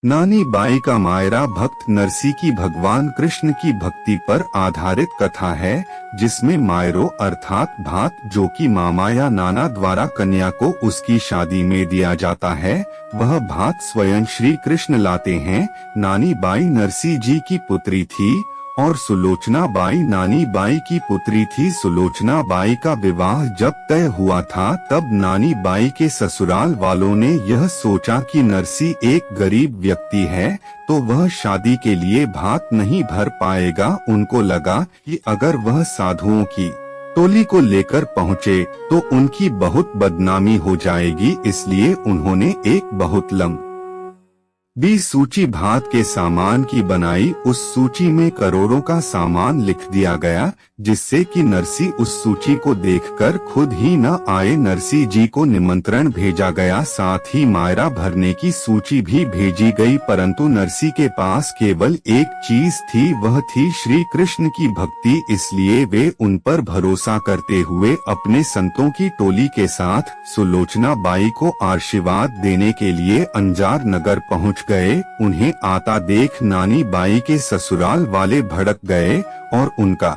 नानी बाई का मायरा भक्त नरसी की भगवान कृष्ण की भक्ति पर आधारित कथा है, जिसमें मायरो अर्थात भात जो कि मामा या नाना द्वारा कन्या को उसकी शादी में दिया जाता है, वह भात स्वयं श्री कृष्ण लाते हैं। नानी बाई नरसी जी की पुत्री थी और सुलोचना बाई नानी बाई की पुत्री थी। सुलोचना बाई का विवाह जब तय हुआ था तब नानी बाई के ससुराल वालों ने यह सोचा कि नरसी एक गरीब व्यक्ति है तो वह शादी के लिए भात नहीं भर पाएगा। उनको लगा कि अगर वह साधुओं की टोली को लेकर पहुँचे तो उनकी बहुत बदनामी हो जाएगी, इसलिए उन्होंने एक बहुत लंबी सूची भात के सामान की बनाई। उस सूची में करोड़ों का सामान लिख दिया गया, जिससे कि नरसी उस सूची को देखकर खुद ही न आए। नरसी जी को निमंत्रण भेजा गया, साथ ही मायरा भरने की सूची भी भेजी गई, परंतु नरसी के पास केवल एक चीज थी, वह थी श्री कृष्ण की भक्ति। इसलिए वे उन पर भरोसा करते हुए अपने संतों की टोली के साथ सुलोचना बाई को आशीर्वाद देने के लिए अंजार नगर पहुँच गए। उन्हें आता देख नानी बाई के ससुराल वाले भड़क गए और उनका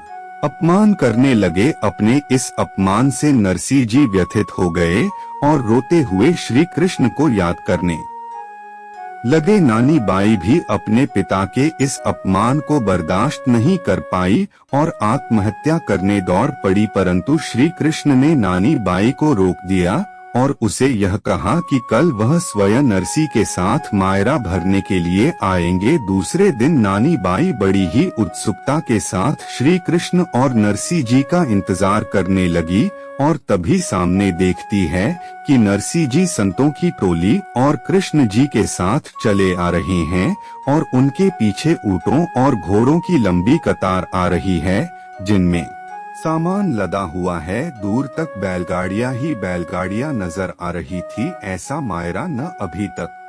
अपमान करने लगे। अपने इस अपमान से नरसी जी व्यथित हो गए और रोते हुए श्री कृष्ण को याद करने लगे। नानी बाई भी अपने पिता के इस अपमान को बर्दाश्त नहीं कर पाई और आत्महत्या करने दौड़ पड़ी, परंतु श्री कृष्ण ने नानी बाई को रोक दिया और उसे यह कहा कि कल वह स्वयं नरसी के साथ मायरा भरने के लिए आएंगे। दूसरे दिन नानी बाई बड़ी ही उत्सुकता के साथ श्री कृष्ण और नरसी जी का इंतजार करने लगी और तभी सामने देखती है कि नरसी जी संतों की टोली और कृष्ण जी के साथ चले आ रहे हैं और उनके पीछे ऊंटों और घोड़ों की लंबी कतार आ रही है, जिनमें सामान लदा हुआ है। दूर तक बैलगाड़ियां ही बैलगाड़ियां नजर आ रही थी। ऐसा मायरा न अभी तक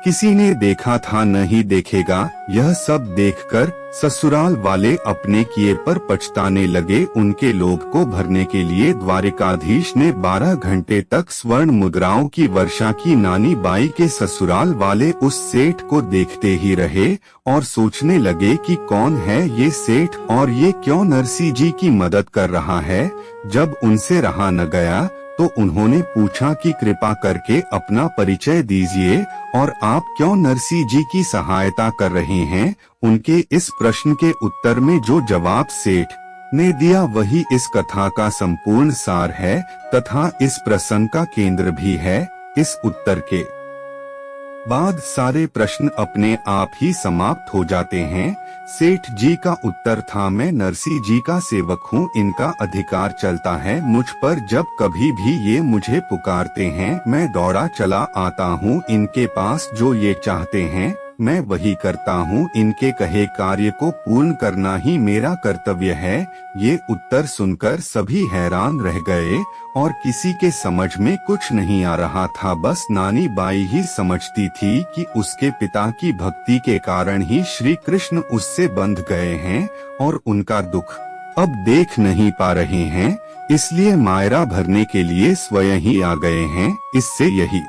किसी ने देखा था, न ही देखेगा। यह सब देखकर ससुराल वाले अपने किए पर पछताने लगे। उनके लोभ को भरने के लिए द्वारिकाधीश ने 12 घंटे तक स्वर्ण मुद्राओं की वर्षा की। नानी बाई के ससुराल वाले उस सेठ को देखते ही रहे और सोचने लगे कि कौन है ये सेठ और ये क्यों नरसी जी की मदद कर रहा है। जब उनसे रहा न गया तो उन्होंने पूछा कि कृपा करके अपना परिचय दीजिए और आप क्यों नरसी जी की सहायता कर रहे हैं। उनके इस प्रश्न के उत्तर में जो जवाब सेठ ने दिया वही इस कथा का संपूर्ण सार है तथा इस प्रसंग का केंद्र भी है। इस उत्तर के बाद सारे प्रश्न अपने आप ही समाप्त हो जाते हैं। सेठ जी का उत्तर था, मैं नरसी जी का सेवक हूँ, इनका अधिकार चलता है मुझ पर। जब कभी भी ये मुझे पुकारते हैं मैं दौड़ा चला आता हूँ। इनके पास जो ये चाहते हैं मैं वही करता हूँ। इनके कहे कार्य को पूर्ण करना ही मेरा कर्तव्य है। ये उत्तर सुनकर सभी हैरान रह गए और किसी के समझ में कुछ नहीं आ रहा था। बस नानी बाई ही समझती थी कि उसके पिता की भक्ति के कारण ही श्री कृष्ण उससे बंध गए हैं और उनका दुख अब देख नहीं पा रहे हैं, इसलिए मायरा भरने के लिए स्वयं ही आ गए हैं। इससे यही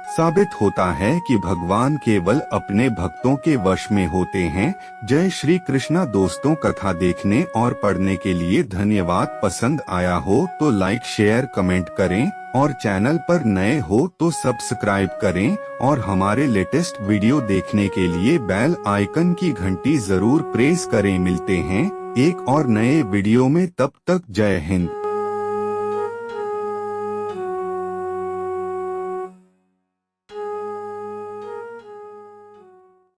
साबित होता है कि भगवान केवल अपने भक्तों के वश में होते हैं। जय श्री कृष्णा। दोस्तों, कथा देखने और पढ़ने के लिए धन्यवाद। पसंद आया हो तो लाइक शेयर कमेंट करें और चैनल पर नए हो तो सब्सक्राइब करें और हमारे लेटेस्ट वीडियो देखने के लिए बेल आइकन की घंटी जरूर प्रेस करें। मिलते हैं एक और नए वीडियो में, तब तक जय हिंद।